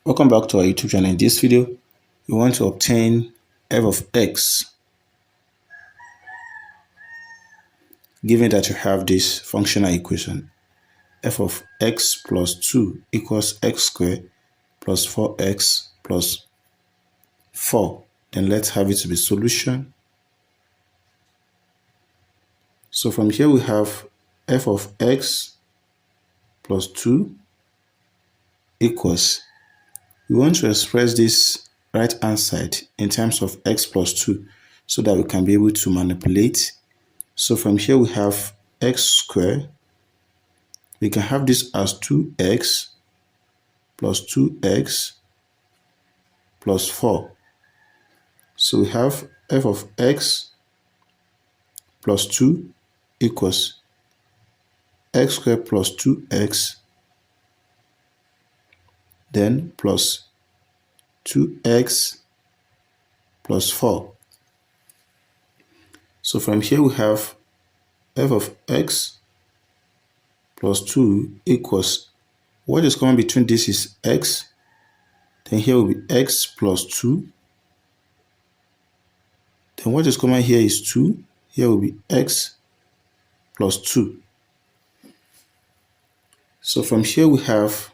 Welcome back to our YouTube channel. In this video, we want to obtain f of x, given that you have this functional equation, f of x plus 2 equals x squared plus 4x plus 4. Then let's have it to be solution. So from here we have f of x plus 2 equals, we want to express this right hand side in terms of x plus 2 so that we can be able to manipulate. So from here we have x squared. We can have this as 2x plus 2x plus 4. So we have f of x plus 2 equals x squared plus 2x then plus 2x plus 4. So from here we have f of x plus 2 equals, what is common between this is x, then here will be x plus 2, then what is common here is 2, here will be x plus 2. So from here we have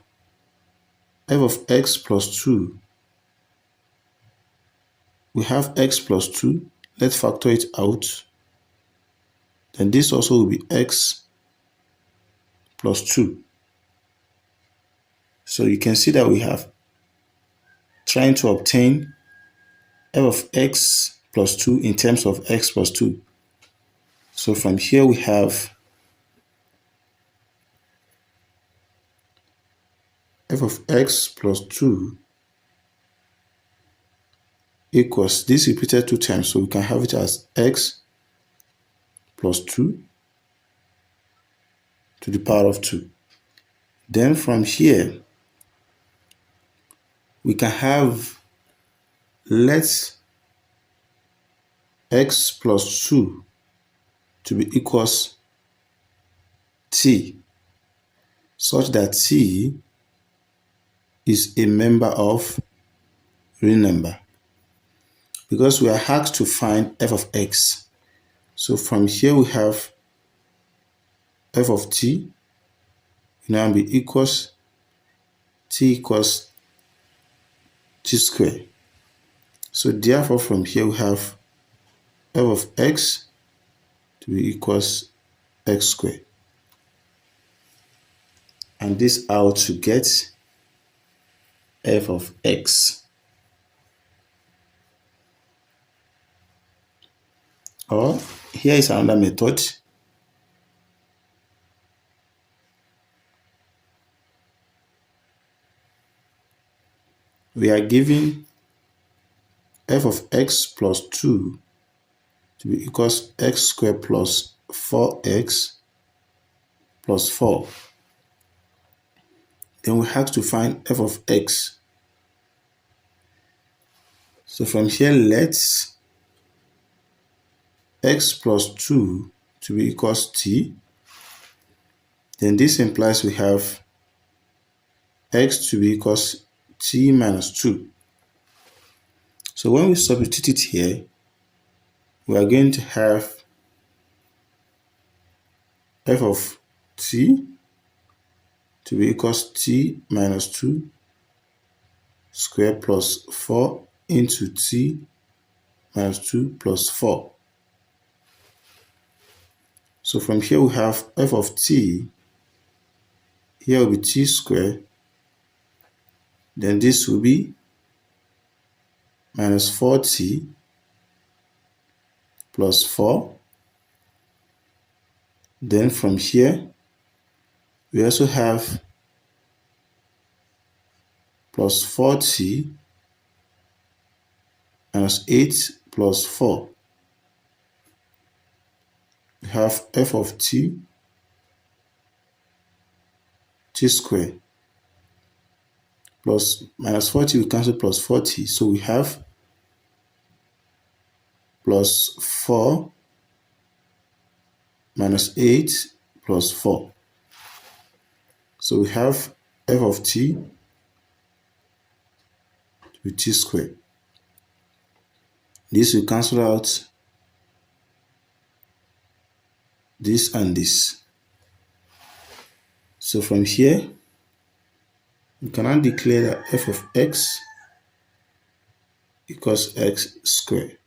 f of x plus 2, we have x plus 2, let's factor it out, then this also will be x plus 2. So you can see that we have trying to obtain f of x plus 2 in terms of x plus 2. So from here we have f of x plus 2 equals, this repeated 2 times, so we can have it as x plus 2 to the power of 2. Then from here, we can have, let x plus 2 to be equals t, such that t is a member of real number, because we are asked to find f of x. So from here we have f of t now be equals t equals t squared. So therefore from here we have f of x to be equals x squared. And this how to get f of x. Or here is another method. We are given f of x plus 2 to be equals x squared plus 4x plus 4. Then we have to find f of x. So from here, let's x plus 2 to be equals t. Then this implies we have x to be equals t minus 2. So when we substitute it here, we are going to have f of t to be equals t minus 2 squared plus 4 into t minus 2 plus 4. So from here we have f of t, here will be t squared, then this will be minus 4t plus 4. Then from here, we also have plus 4t minus 8 plus 4. We have f of t squared plus minus 40, we cancel plus 40. So we have plus 4 minus 8 plus 4. So we have f of t with t squared. This will cancel out this and this. So from here, we can now declare that f of x equals x squared.